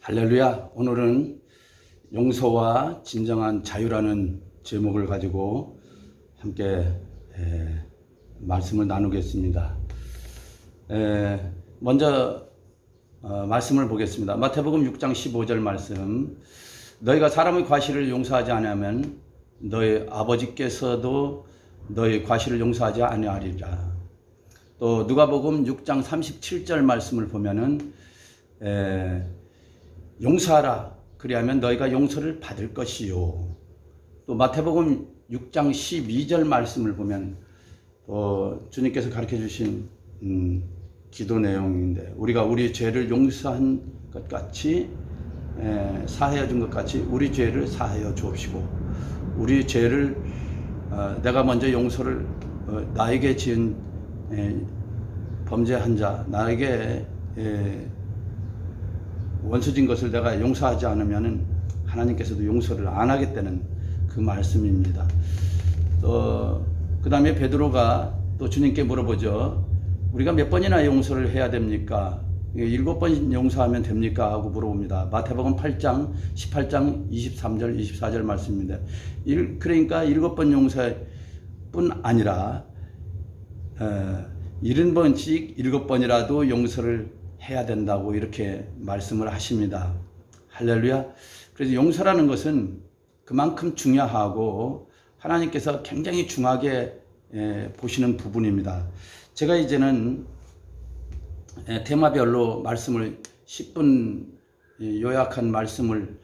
할렐루야. 오늘은 용서와 진정한 자유라는 제목을 가지고 함께 말씀을 나누겠습니다. 먼저 말씀을 보겠습니다. 마태복음 6장 15절 말씀. 너희가 사람의 과실을 용서하지 않으면 너희 아버지께서도 너희 과실을 용서하지 아니하리라. 또 누가복음 6장 37절 말씀을 보면은 용서하라. 그리하면 너희가 용서를 받을 것이요. 또 마태복음 6장 12절 말씀을 보면 주님께서 가르쳐 주신 기도 내용인데, 우리가 우리 죄를 용서한 것 같이 사하여 준 것 같이 우리 죄를 사하여 주옵시고, 우리 죄를 내가 먼저 용서를 나에게 지은 범죄한 자, 나에게 원수진 것을 내가 용서하지 않으면 하나님께서도 용서를 안 하겠다는 그 말씀입니다. 그 다음에 베드로가 또 주님께 물어보죠. 우리가 몇 번이나 용서를 해야 됩니까? 7번 용서하면 됩니까? 하고 물어봅니다. 마태복음 8장 18장 23절 24절 말씀입니다. 그러니까 7번 용서뿐 아니라 70번씩 7번이라도 용서를 해야 된다고 이렇게 말씀을 하십니다. 할렐루야. 그래서 용서라는 것은 그만큼 중요하고 하나님께서 굉장히 중하게 보시는 부분입니다. 제가 이제는 테마별로 말씀을 10분 요약한 말씀을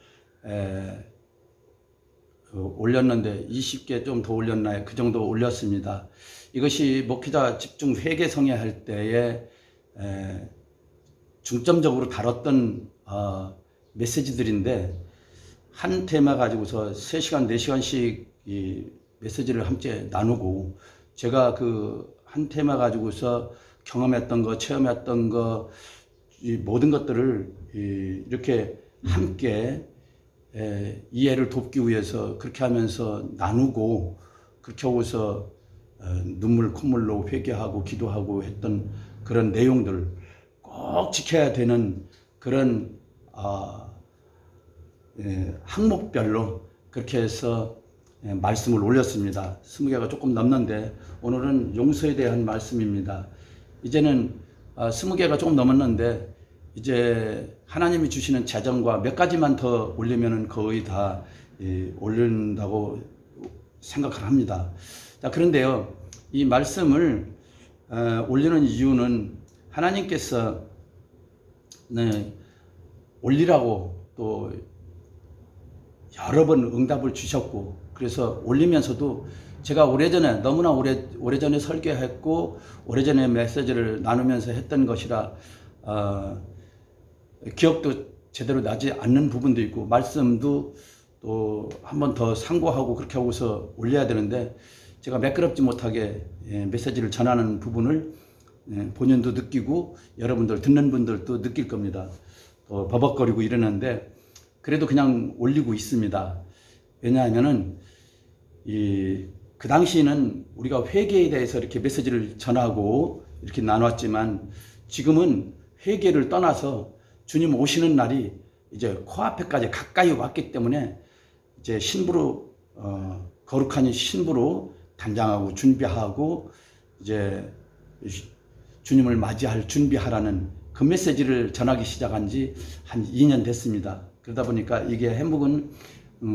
올렸는데 20개 좀 더 올렸나요? 그 정도 올렸습니다. 이것이 목회자 집중 회개 성회할 때에 중점적으로 다뤘던 메시지들인데, 한 테마 가지고서 3시간, 4시간씩 이 메시지를 함께 나누고, 제가 그 한 테마 가지고서 경험했던 거, 체험했던 거, 이 모든 것들을 이렇게 함께 이해를 돕기 위해서 그렇게 하면서 나누고, 그렇게 하고서 눈물 콧물로 회개하고 기도하고 했던 그런 내용들 꼭 지켜야 되는 그런 항목별로 그렇게 해서 말씀을 올렸습니다. 20개가 조금 넘는데 오늘은 용서에 대한 말씀입니다. 이제는 20개가 조금 넘었는데 이제 하나님이 주시는 재정과 몇 가지만 더 올리면은 거의 다 올린다고 생각을 합니다. 자, 그런데요, 이 말씀을 올리는 이유는 하나님께서 올리라고 또 여러 번 응답을 주셨고, 그래서 올리면서도 제가 오래전에, 너무나 오래전에 설교했고 오래전에 메시지를 나누면서 했던 것이라 기억도 제대로 나지 않는 부분도 있고, 말씀도 또 한 번 더 상고하고 그렇게 하고서 올려야 되는데, 제가 매끄럽지 못하게 메시지를 전하는 부분을 본인도 느끼고 여러분들 듣는 분들도 느낄 겁니다. 또 버벅거리고 이러는데 그래도 그냥 올리고 있습니다. 왜냐하면은 그 당시에는 우리가 회개에 대해서 이렇게 메시지를 전하고 이렇게 나눴지만, 지금은 회개를 떠나서 주님 오시는 날이 이제 코앞에까지 가까이 왔기 때문에 이제 신부로 거룩한 신부로 단장하고 준비하고 이제 주님을 맞이할 준비하라는 그 메시지를 전하기 시작한 지 한 2년 됐습니다. 그러다 보니까 이게 해묵은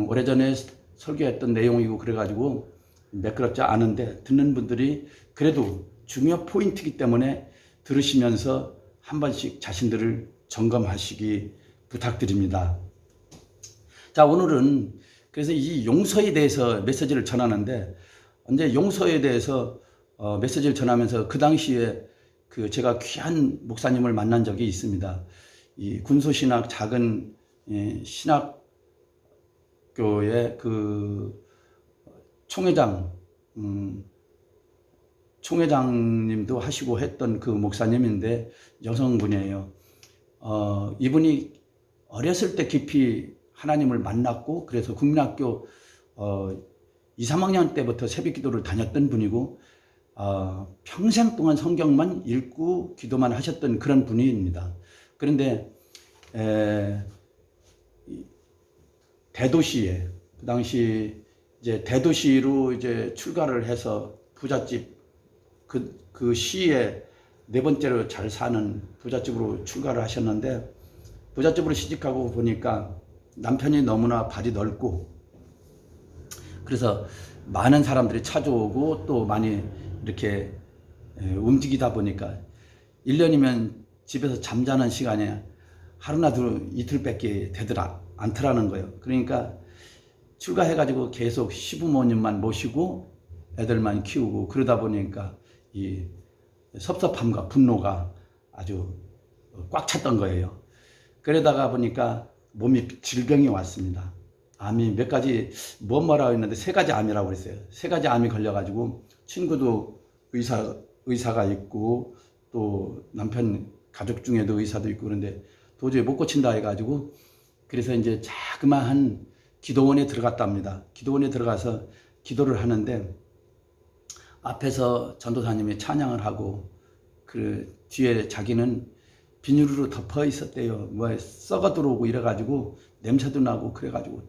오래전에 설교했던 내용이고 그래가지고 매끄럽지 않은데, 듣는 분들이 그래도 중요 포인트이기 때문에 들으시면서 한 번씩 자신들을 점검하시기 부탁드립니다. 자, 오늘은 그래서 이 용서에 대해서 메시지를 전하는데, 언제 용서에 대해서 메시지를 전하면서 그 당시에 제가 귀한 목사님을 만난 적이 있습니다. 이 군소신학 작은 신학교의 그 총회장님도 하시고 했던 그 목사님인데 여성분이에요. 이분이 어렸을 때 깊이 하나님을 만났고, 그래서 국민학교 2, 3학년 때부터 새벽기도를 다녔던 분이고, 평생 동안 성경만 읽고 기도만 하셨던 그런 분입니다. 그런데 대도시에 그 당시 이제 대도시로 이제 출가를 해서 부잣집 그 시에 네 번째로 잘 사는 부잣집으로 출가를 하셨는데 부잣집으로 시집가고 보니까 남편이 너무나 발이 넓고 그래서 많은 사람들이 찾아오고 또 많이 이렇게 움직이다 보니까 1년이면 집에서 잠자는 시간이 하루나 이틀밖에 되들 않더라는 거예요. 그러니까 출가해가지고 계속 시부모님만 모시고 애들만 키우고 그러다 보니까 이 섭섭함과 분노가 아주 꽉 찼던 거예요. 그러다가 보니까 몸이 질병이 왔습니다. 암이 몇 가지 뭐라고 했는데 3가지 암이라고 그랬어요. 3가지 암이 걸려가지고 친구도 의사가 있고 또 남편 가족 중에도 의사도 있고 그런데 도저히 못 고친다 해가지고 그래서 이제 자그마한 기도원에 들어갔답니다. 기도원에 들어가서 기도를 하는데 앞에서 전도사님이 찬양을 하고 그 뒤에 자기는 비닐로 덮어 있었대요. 뭐 썩어 들어오고 이래가지고 냄새도 나고 그래가지고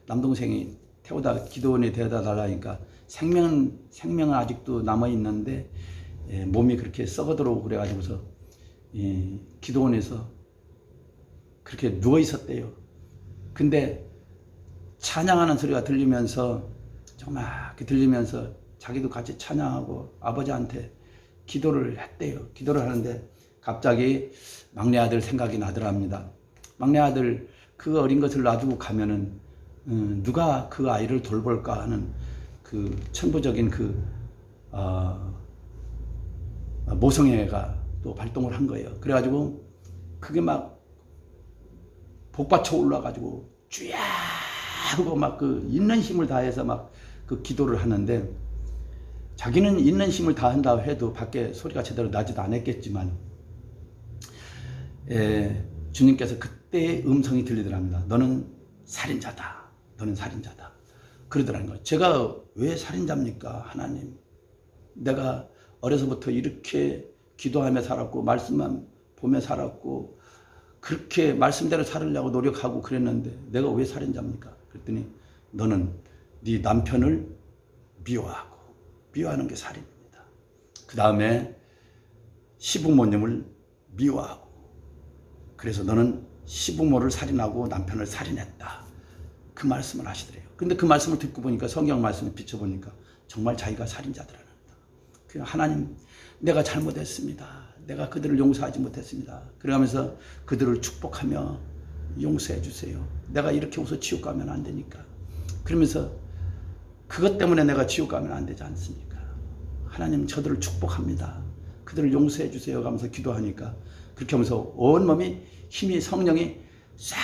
남동생이 태우다 기도원에 데려다 달라니까 생명은 아직도 남아 있는데 몸이 그렇게 썩어 들어오고 그래가지고서 기도원에서 그렇게 누워 있었대요. 근데 찬양하는 소리가 들리면서 정말 들리면서 자기도 같이 찬양하고 아버지한테 기도를 했대요. 기도를 하는데 갑자기 막내 아들 생각이 나더랍니다. 막내 아들 그 어린 것을 놔두고 가면은 누가 그 아이를 돌볼까 하는 그 천부적인 모성애가 또 발동을 한 거예요. 그래가지고 그게 막 복받쳐 올라가지고 쥐야 하고 막 그 있는 힘을 다해서 막 그 기도를 하는데 자기는 있는 힘을 다한다고 해도 밖에 소리가 제대로 나지도 않았겠지만 주님께서 그때의 음성이 들리더랍니다. 너는 살인자다. 너는 살인자다. 그러더라는 거예요. 제가 왜 살인자입니까? 하나님. 내가 어려서부터 이렇게 기도하며 살았고 말씀만 보며 살았고 그렇게 말씀대로 살으려고 노력하고 그랬는데 내가 왜 살인자입니까? 그랬더니 너는 네 남편을 미워하는 게 살인입니다. 그 다음에 시부모님을 미워하고 그래서 너는 시부모를 살인하고 남편을 살인했다. 그 말씀을 하시더래요. 근데 그 말씀을 듣고 보니까 성경 말씀을 비춰보니까 정말 자기가 살인자더라는 거다. 하나님 내가 잘못했습니다. 내가 그들을 용서하지 못했습니다. 그러면서 그들을 축복하며 용서해 주세요. 내가 이렇게 해서 지옥 가면 안 되니까. 그러면서 그것 때문에 내가 지옥 가면 안 되지 않습니까? 하나님 저들을 축복합니다. 그들을 용서해 주세요. 하면서 기도하니까 그렇게 하면서 온몸이 힘이 성령이 싹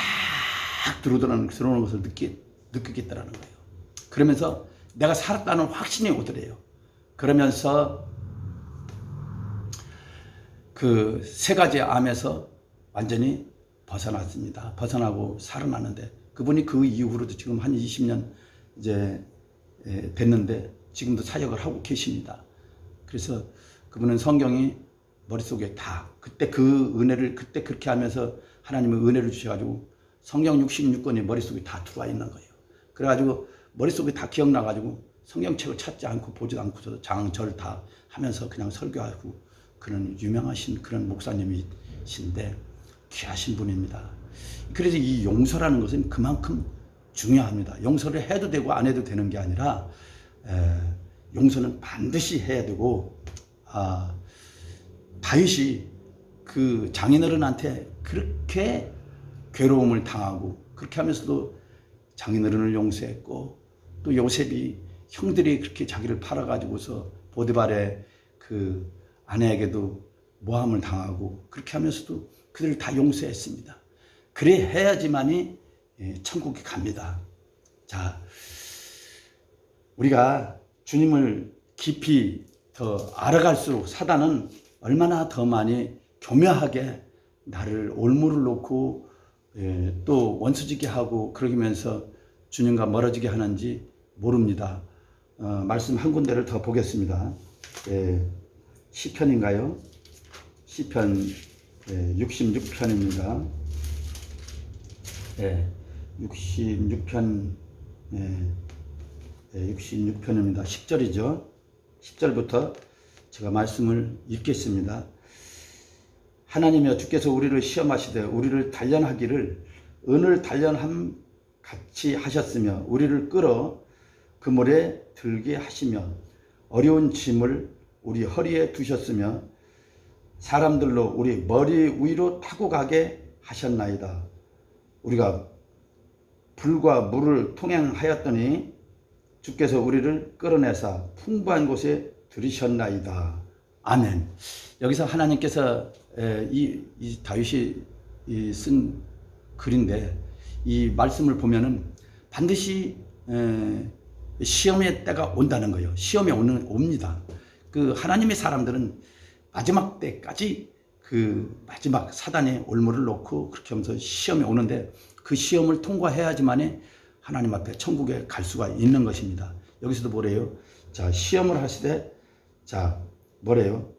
들어오는 것을 느끼겠다라는 거예요. 그러면서 내가 살았다는 확신이 오더래요. 그러면서 그 3가지 암에서 완전히 벗어났습니다. 벗어나고 살아났는데 그분이 그 이후로도 지금 한 20년 이제 됐는데 지금도 사역을 하고 계십니다. 그래서 그분은 성경이 머릿속에 다 그때 그 은혜를 그때 그렇게 하면서 하나님은 은혜를 주셔가지고 성경 66권이 머릿속에 다 들어와 있는 거예요. 그래가지고 머릿속에 다 기억나가지고 성경책을 찾지 않고 보지도 않고서 장절 다 하면서 그냥 설교하고 그런 유명하신 그런 목사님이신데 귀하신 분입니다. 그래서 이 용서라는 것은 그만큼 중요합니다. 용서를 해도 되고 안 해도 되는 게 아니라 용서는 반드시 해야 되고 다윗이 그 장인어른한테 그렇게 괴로움을 당하고 그렇게 하면서도 장인어른을 용서했고 또 요셉이 형들이 그렇게 자기를 팔아가지고서 보디발의 그 아내에게도 모함을 당하고 그렇게 하면서도 그들을 다 용서했습니다. 그래 해야지만이 천국에 갑니다. 자, 우리가 주님을 깊이 더 알아갈수록 사단은 얼마나 더 많이 교묘하게 나를 올무를 놓고 또 원수지게 하고 그러면서 주님과 멀어지게 하는지 모릅니다. 말씀 한 군데를 더 보겠습니다. 시편인가요? 시편 66편입니다. 66편 66편입니다. 10절이죠. 10절부터 제가 말씀을 읽겠습니다. 하나님이여 주께서 우리를 시험하시되 우리를 단련하기를 은을 단련함 같이 하셨으며 우리를 끌어 그물에 들게 하시며 어려운 짐을 우리 허리에 두셨으며 사람들로 우리 머리 위로 타고 가게 하셨나이다. 우리가 불과 물을 통행하였더니 주께서 우리를 끌어내사 풍부한 곳에 들이셨나이다. 아멘. 여기서 하나님께서 이 다윗이 쓴 글인데 이 말씀을 보면은 반드시 시험의 때가 온다는 거예요. 시험이 옵니다. 그 하나님의 사람들은 마지막 때까지 그 마지막 사단의 올무를 놓고 그렇게 하면서 시험이 오는데 그 시험을 통과해야지만이 하나님 앞에 천국에 갈 수가 있는 것입니다. 여기서도 뭐래요? 자, 시험을 하시되 자, 뭐래요?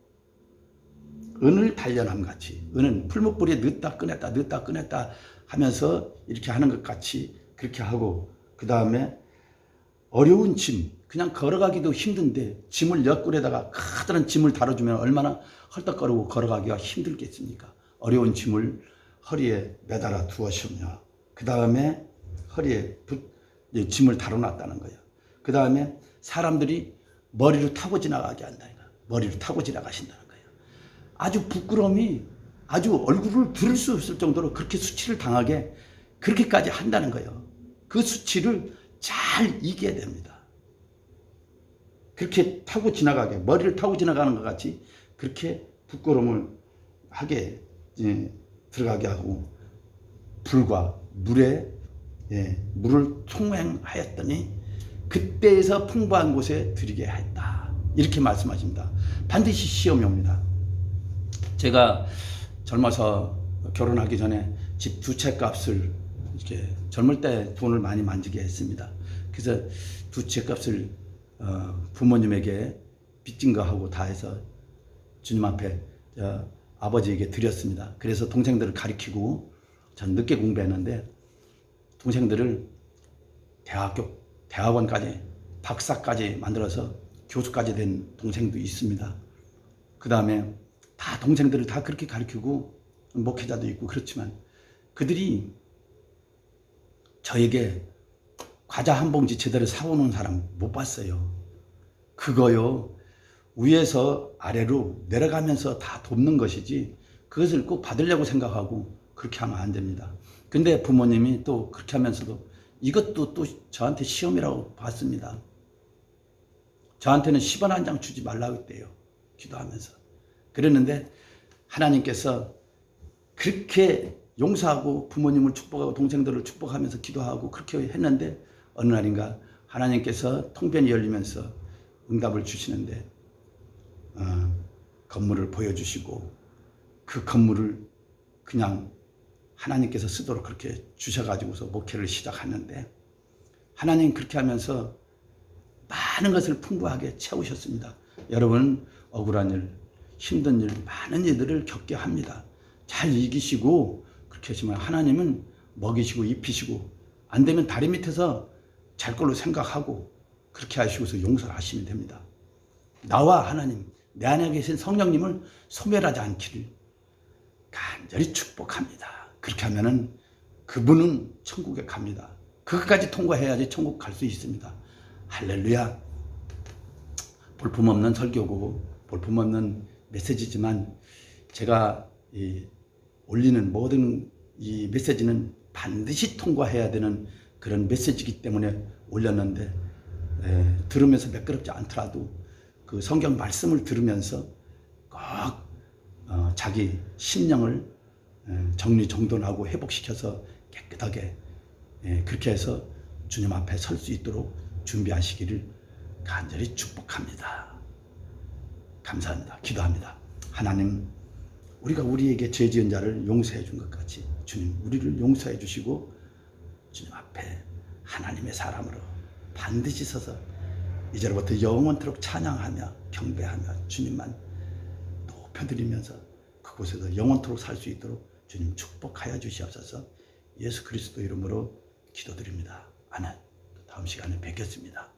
은을 단련함 같이. 은은 풀무불에 넣었다 꺼냈다 넣었다 꺼냈다 하면서 이렇게 하는 것 같이 그렇게 하고 그 다음에 어려운 짐, 그냥 걸어가기도 힘든데 짐을 옆구리에다가 커다란 짐을 다뤄주면 얼마나 헐떡거리고 걸어가기가 힘들겠습니까? 어려운 짐을 허리에 매달아 두었으며 그 다음에 허리에 짐을 다뤄놨다는 거예요. 그 다음에 사람들이 머리로 타고 지나가게 한다는 거예요. 머리로 타고 지나가신다는 거예요. 아주 부끄러움이 아주 얼굴을 들을 수 없을 정도로 그렇게 수치를 당하게 그렇게까지 한다는 거예요. 그 수치를 잘 이겨야 됩니다. 그렇게 타고 지나가게 머리를 타고 지나가는 것 같이 그렇게 부끄러움을 하게 들어가게 하고 불과 물에 물을 통행하였더니 그때에서 풍부한 곳에 들이게 했다. 이렇게 말씀하십니다. 반드시 시험이 옵니다. 제가 젊어서 결혼하기 전에 집 두 채 값을 이렇게 젊을 때 돈을 많이 만지게 했습니다. 그래서 두 채 값을 부모님에게 빚진 거 하고 다 해서 주님 앞에 아버지에게 드렸습니다. 그래서 동생들을 가르치고 전 늦게 공부했는데 동생들을 대학원까지 박사까지 만들어서 교수까지 된 동생도 있습니다. 그 다음에 다 동생들을 다 그렇게 가르치고 목회자도 있고 그렇지만 그들이 저에게 과자 한 봉지 제대로 사오는 사람 못 봤어요. 그거요 위에서 아래로 내려가면서 다 돕는 것이지 그것을 꼭 받으려고 생각하고 그렇게 하면 안 됩니다. 근데 부모님이 또 그렇게 하면서도 이것도 또 저한테 시험이라고 봤습니다. 저한테는 10원 한 장 주지 말라고 했대요. 기도하면서. 그랬는데 하나님께서 그렇게 용서하고 부모님을 축복하고 동생들을 축복하면서 기도하고 그렇게 했는데 어느 날인가 하나님께서 통변이 열리면서 응답을 주시는데 건물을 보여주시고 그 건물을 그냥 하나님께서 쓰도록 그렇게 주셔가지고서 목회를 시작하는데 하나님 그렇게 하면서 많은 것을 풍부하게 채우셨습니다. 여러분 억울한 일, 힘든 일, 많은 일들을 겪게 합니다. 잘 이기시고 그렇게 하시면 하나님은 먹이시고 입히시고 안 되면 다리 밑에서 잘 걸로 생각하고 그렇게 하시고서 용서를 하시면 됩니다. 나와 하나님, 내 안에 계신 성령님을 소멸하지 않기를 간절히 축복합니다. 그렇게 하면은 그분은 천국에 갑니다. 그것까지 통과해야지 천국 갈 수 있습니다. 할렐루야. 볼품없는 설교고 볼품없는 메시지지만 제가 올리는 모든 이 메시지는 반드시 통과해야 되는 그런 메시지이기 때문에 올렸는데 들으면서 매끄럽지 않더라도 그 성경 말씀을 들으면서 꼭 자기 심령을 정리정돈하고 회복시켜서 깨끗하게 그렇게 해서 주님 앞에 설 수 있도록 준비하시기를 간절히 축복합니다. 감사합니다. 기도합니다. 하나님, 우리가 우리에게 죄 지은 자를 용서해 준 것 같이 주님 우리를 용서해 주시고 주님 앞에 하나님의 사람으로 반드시 서서 이제로부터 영원토록 찬양하며 경배하며 주님만 높여드리면서 그곳에서 영원토록 살 수 있도록 주님 축복하여 주시옵소서. 예수 그리스도 이름으로 기도드립니다. 아멘. 다음 시간에 뵙겠습니다.